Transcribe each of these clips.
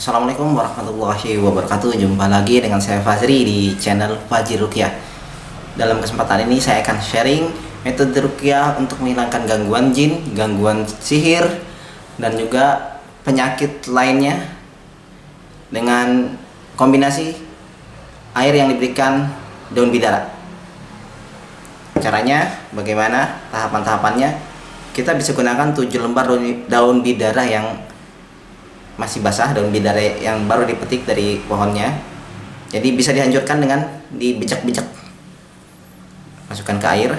Assalamualaikum warahmatullahi wabarakatuh. Jumpa lagi dengan saya Fazri di channel Fajri Ruqyah. Dalam kesempatan ini saya akan sharing metode ruqyah untuk menghilangkan gangguan jin, gangguan sihir, dan juga penyakit lainnya dengan kombinasi air yang diberikan daun bidara. Caranya bagaimana? Tahapan-tahapannya, kita bisa gunakan 7 lembar daun bidara yang masih basah, daun bidara yang baru dipetik dari pohonnya. Jadi bisa dihancurkan dengan dibijak-bijak, masukkan ke air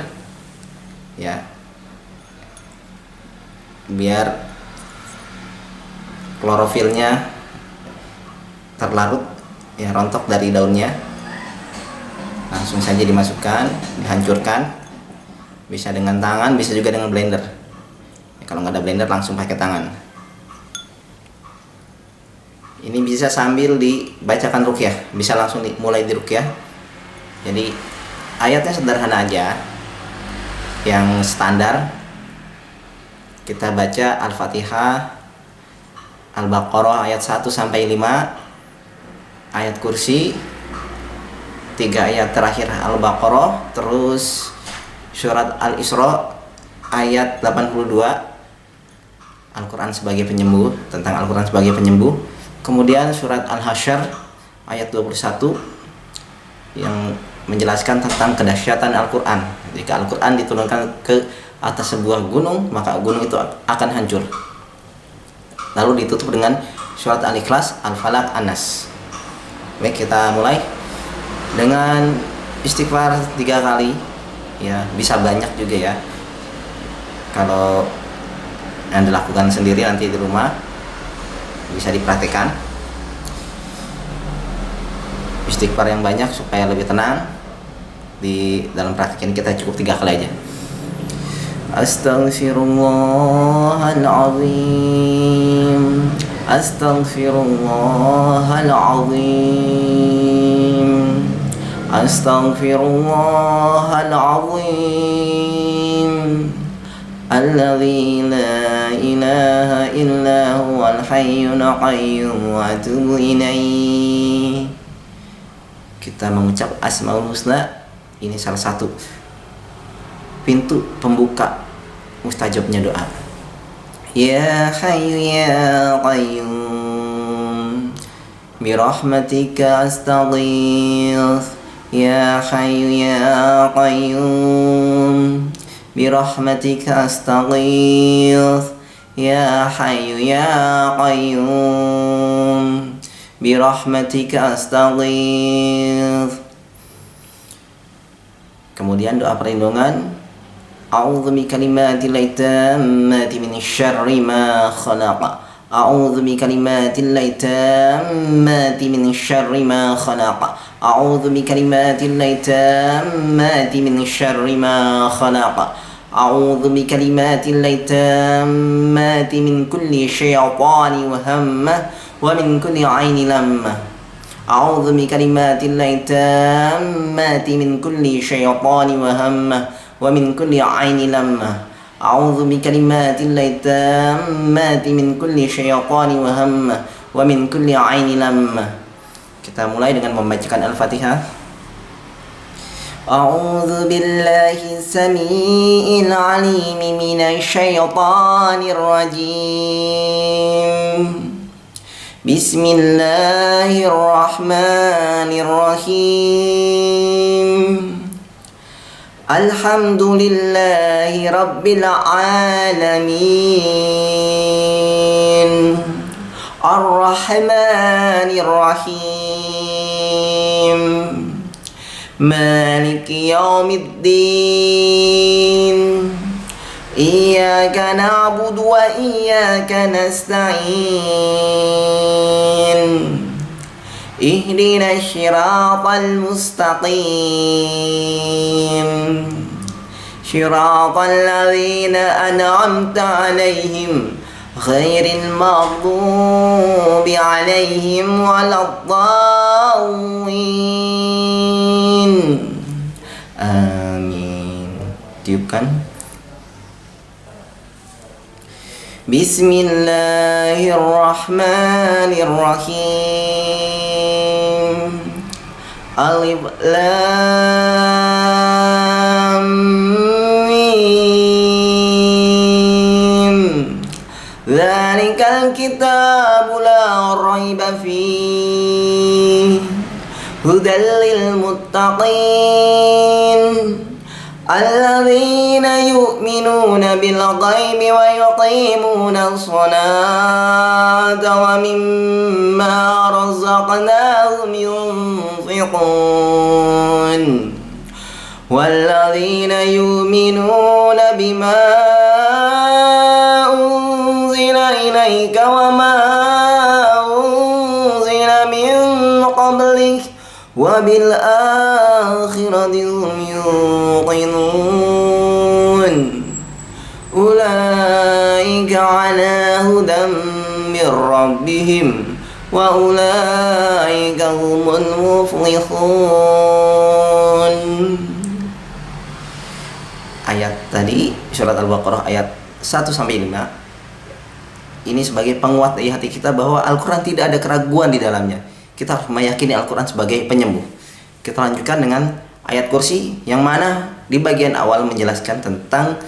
ya, biar klorofilnya terlarut ya, rontok dari daunnya. Langsung saja dimasukkan, dihancurkan. Bisa dengan tangan, bisa juga dengan blender ya, kalau nggak ada blender langsung pakai tangan. Ini bisa sambil dibacakan ruqyah, bisa langsung mulai di ruqyah. Jadi ayatnya sederhana aja, yang standar kita baca Al-Fatihah, Al-Baqarah ayat 1 sampai 5, ayat kursi 3 ayat terakhir Al-Baqarah, terus surat Al-Isra ayat 82, Al-Quran sebagai penyembuh, tentang Al-Quran sebagai penyembuh. Kemudian surat Al-Hasyr ayat 21 yang menjelaskan tentang kedahsyatan Al-Quran. Jika Al-Quran diturunkan ke atas sebuah gunung, maka gunung itu akan hancur. Lalu ditutup dengan surat Al-Ikhlas, Al-Falaq, An-Nas. Baik, kita mulai dengan istighfar 3 kali ya, bisa banyak juga ya kalau yang dilakukan sendiri nanti di rumah, bisa dipraktikkan istighfar yang banyak supaya lebih tenang. Di dalam praktikin kita cukup 3 kali aja. Astaghfirullahaladzim, astaghfirullahaladzim, astaghfirullahaladzim, alladzi la ilaha illa huwal hayyul qayyum wa atubu ilaih. Kita mengucap Asmaul Husna, ini salah satu pintu pembuka mustajabnya doa. Ya Hayyu ya Qayyum bi rahmatika astaghits, ya Hayyu ya Qayyum birahmatika astaghits, ya Hayyu ya Qayyum birahmatika astaghits. Kemudian doa perlindungan, a'udzu bikalimatil tammati min syarri ma khalaq, a'udzu bikalimatil tammati min syarri ma khalaq, a'udzu bikalimatil tammati min syarri ma khalaq, a'udzu bikalimatil tammati min kulli syaitani wa hammah wa min kulli aini lammah, a'udzu bikalimatil tammati min kulli syaitani wa hammah wa min kulli aini lammah, a'udzu bikalimatil tammati min kulli syaitani wa hammah wa min kulli aini lammah. Kita mulai dengan membacakan Al-Fatihah. A'udzu billahi samii'il 'aliim minasy syaithaanir rajiim. Bismillahirrahmanirrahim. Alhamdulillahi rabbil alamin, Ar-Rahmanir Rahim, Maliki yaumiddin, Iyyaka na'budu wa iyyaka nasta'in, Ihdinas siratal mustaqim, Siratal ladzina an'amta 'alaihim ghairil maghdubi 'alaihim waladdallin. Amin. Tiupkan. Bismillahirrahmanirrahim. Alif Lam Mim. Dzalikal kitabu la raiba fihi hudal lil muttaqin alladzina yu'minuna bil ghaibi wa yuqimuna as-salata wa mimma razaqnahum yunfiqun walladzina yu'minuna bima unzila ilaika wa ma unzila min qablik wa bil akhirati hum yuqinun ulaika ala hudan min rabbihim wa ulaika humul muflihun. Ayat tadi surat Al-Baqarah ayat 1-5 ini sebagai penguat di hati kita bahwa Al-Quran tidak ada keraguan di dalamnya. Kita harus meyakini Al-Quran sebagai penyembuh. Kita lanjutkan dengan ayat kursi yang mana di bagian awal menjelaskan tentang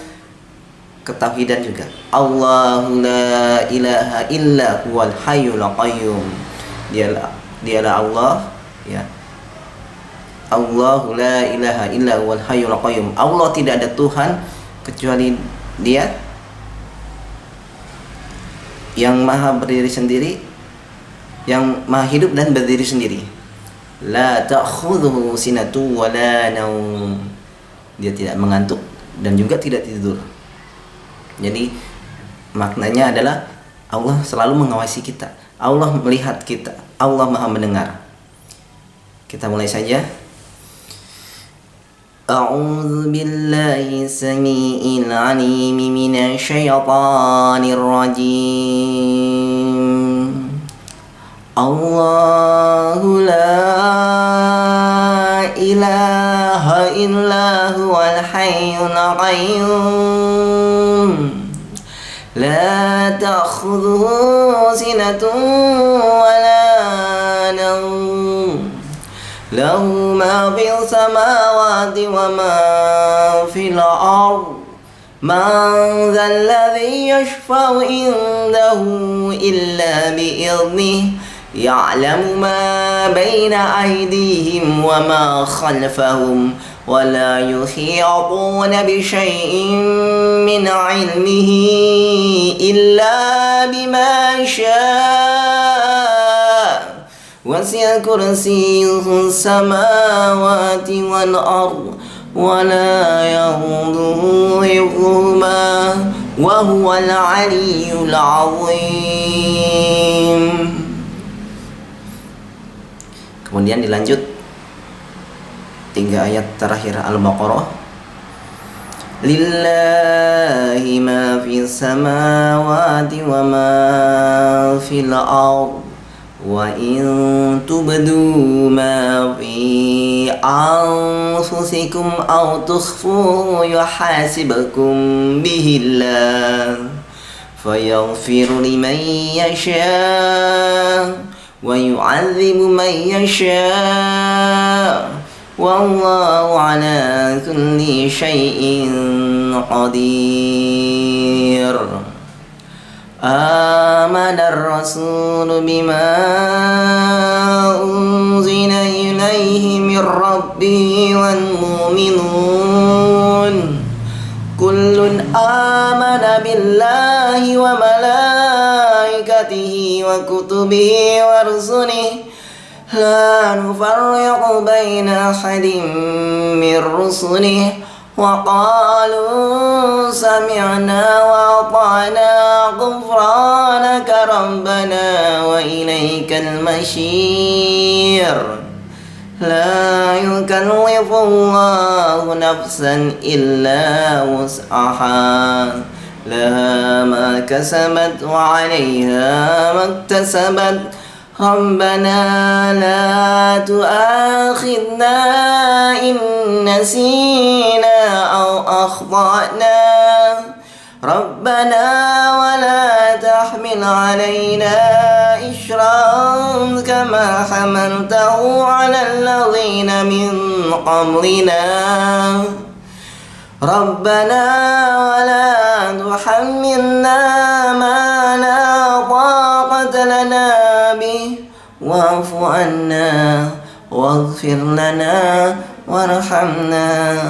ketauhidan juga. Allahu la ilaha illa huwal hayyul qayyum. Dialah Allah, ya. Allahu la ilaha illa huwal hayyul qayyum. Allah tidak ada Tuhan kecuali Dia yang maha berdiri sendiri, yang maha hidup dan berdiri sendiri. La ta'khudhuhu sinatu wa la naum. Dia tidak mengantuk dan juga tidak tidur. Jadi maknanya adalah Allah selalu mengawasi kita, Allah melihat kita, Allah maha mendengar. Kita mulai saja. A'udzu billahi samii'il 'aliim minasy syaithaanir rajiim. Allahu la ilaha illa huwal hayyul qayyum. La ta'khudhuhu sinatun wa la nawm. Lahu ma fis samawati wa ma fil ardh. Man dhal ladzi yashfa'u indahu illa bi'idhnihi. Ya'lamu ma baina aydihim wa ma khalfahum wa la yuhituna bi syai'in min 'ilmihi illa bima syaa'. Wasi'a kursiyyuhu as-samawati wal ardh wa la yahuduhu hifdhuhuma wa huwal 'aliyyul 'azim. Kemudian dilanjut 3 ayat terakhir Al-Baqarah. Lillahi ma fis samawati wa ma fil ardh wa in tubdu ma fi anfusikum aw tukhfuhu yuhasibukum bihi Allah fayaghfiru liman yasha' wa yu'adzibu man yasha' wallahu ala kulli syai'in qadir. Amanar rasul bima unzila ilaihi mir rabbihi wal mu'minun kullun amana billahi wa malaikatihi wa kutubihi wa rusulihi la nufarriqu baina ahadin min rusulihi wa qalu sami'na wa ata'na ghufranaka rabbana wa ilaikal masyir. La yukallifu Allahu nafsan illa wus'aha laha ma kasabat wa 'alayha maktasabat. Rabbana la tu'akhidna in nasina aw akhtana ربنا ولا تحمل علينا إصرا كما حملته على الذين من قبلنا ربنا ولا تحملنا ما لا طاقة لنا به واعف عنا واغفر لنا وارحمنا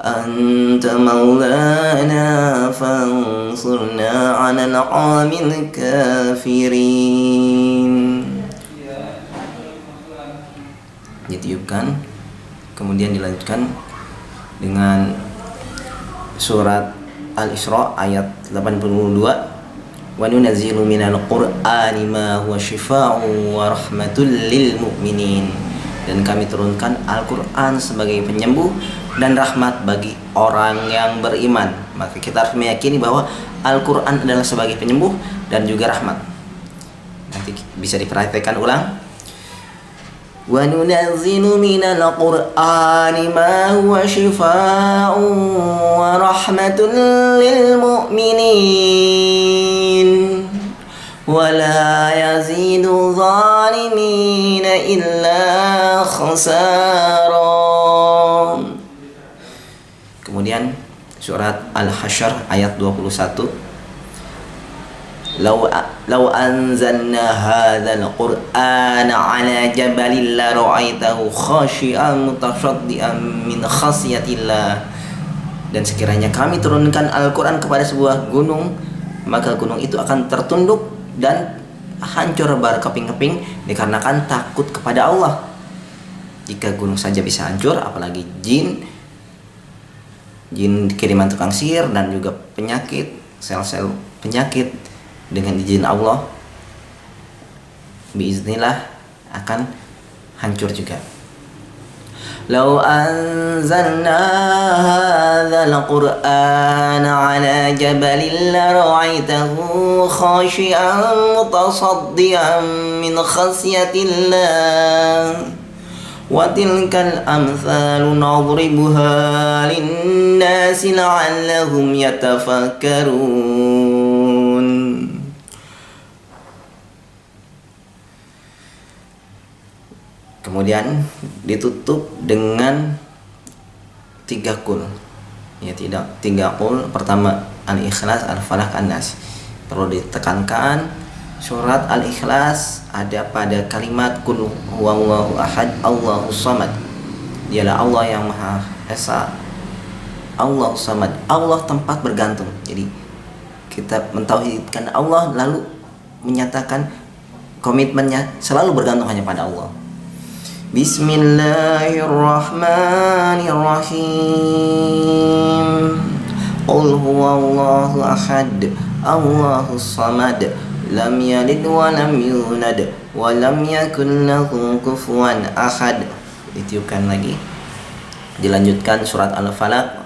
أنت مولانا فانصرنا على القوم الكافرين. Ditiupkan, kemudian dilanjutkan dengan surat Al-Isra ayat 82. Wa nunazzilu minal qur'ani ma huwa syifaa'un wa rahmatul lil mu'minin. Dan kami turunkan Al-Quran sebagai penyembuh dan rahmat bagi orang yang beriman. Maka kita harus meyakini bahwa Al-Quran adalah sebagai penyembuh dan juga rahmat. Nanti bisa diperhatikan ulang. Wa nunazzilu minal qur'ani ma huwa syifaa'un wa rahmatul lil mu'minin wa la yazidu zalimina illa khasara. Kemudian surat Al-Hasyr ayat 21. Law anzalna hadzal qur'ana 'ala jabalin la ra'aitahu khashi'an mutasaddian min khasyatillah. Dan sekiranya kami turunkan Al-Quran kepada sebuah gunung, maka gunung itu akan tertunduk dan hancur berkeping-keping dikarenakan takut kepada Allah. Jika gunung saja bisa hancur, apalagi jin kiriman tukang sihir dan juga penyakit, sel-sel penyakit dengan izin Allah biiznillah akan hancur juga. Law anzalna hadzal qur'ana 'ala jabalin la ra'aitahu khashi'an mutasaddian min khasyatillah wa tilkal amthalu nadribuha lin-nasi la'allahum yatafakkarun. Kemudian ditutup dengan 3 qul. Ya, tidak 3 qul. Pertama Al-Ikhlas, Al-Falaq, An-Nas. Perlu ditekankan surat Al-Ikhlas ada pada kalimat qul huwallahu ahad Allahus samad. Dialah Allah yang Maha Esa, Allahus samad. Allah tempat bergantung. Jadi kita mentauhidkan Allah lalu menyatakan komitmennya selalu bergantung hanya pada Allah. Bismillahirrahmanirrahim. Qul huwallahu ahad Allahus samad lam yalid wa lam yulad wa lam yakul lahu kufuwan ahad. Ditiupkan lagi. Dilanjutkan surat Al-Falaq.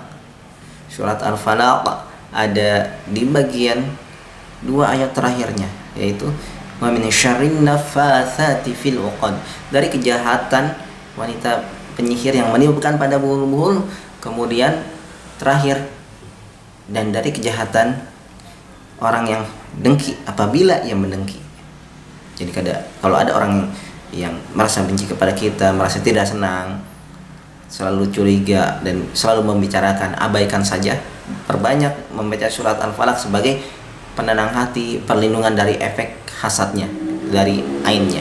Surat Al-Falaq ada di bagian 2 ayat terakhirnya, yaitu wa min syarrin naffatsati fil 'uqad, dari kejahatan wanita penyihir yang meniupkan pada buhul-buhul. Kemudian terakhir, dan dari kejahatan orang yang dengki apabila ia mendengki. Jadi kalau ada orang yang merasa benci kepada kita, merasa tidak senang, selalu curiga dan selalu membicarakan, abaikan saja. Perbanyak membaca surat Al-Falaq sebagai penenang hati, perlindungan dari efek hasadnya, dari ainnya.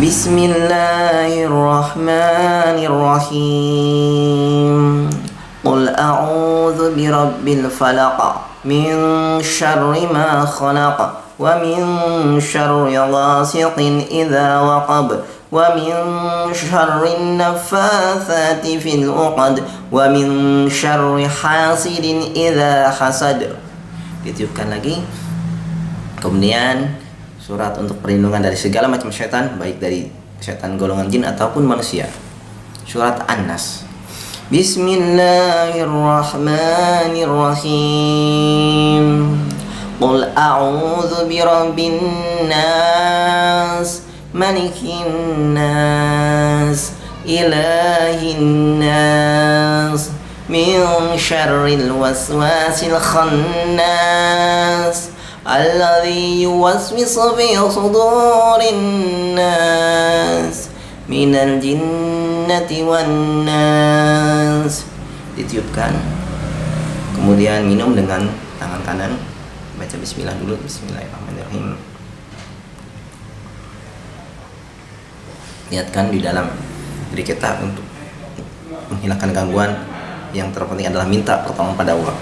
Bismillahirrahmanirrahim. Qul a'udzu birabbil falaq min syarri ma khalaq wa min syarri ghasiqin idza waqab wa min syarri naffatsati fil 'uqad wa min syarri hasidin idza hasad. Ditiupkan lagi. Kemudian surat untuk perlindungan dari segala macam syaitan, baik dari syaitan golongan jin ataupun manusia. Surat An-Nas. Bismillahirrahmanirrahim. Qul a'udzu birabbin nas, malikin nas, ilahin nas, min syarril waswasil khannas alladzi yuwaswisu fi sudurin nas minal jinnati wan nas. Ditiupkan, kemudian minum dengan tangan kanan. Baca bismillah dulu. Bismillahirrahmanirrahim. Niatkan di dalam diri kita untuk menghilangkan gangguan. Yang terpenting adalah minta pertolongan pada Allah.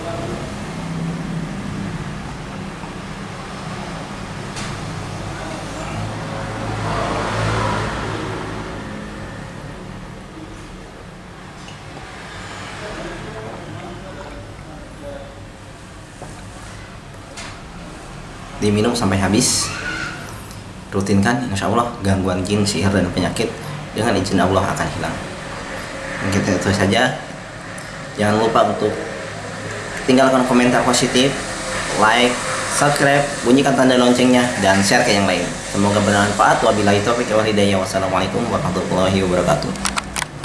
Diminum sampai habis. Rutinkan, insya Allah gangguan jin, sihir, dan penyakit dengan izin Allah akan hilang. Mungkin itu saja. Jangan lupa untuk tinggalkan komentar positif, like, subscribe, bunyikan tanda loncengnya, dan share ke yang lain. Semoga bermanfaat. Wabillahi taufiq wal hidayah. Wassalamualaikum warahmatullahi wabarakatuh.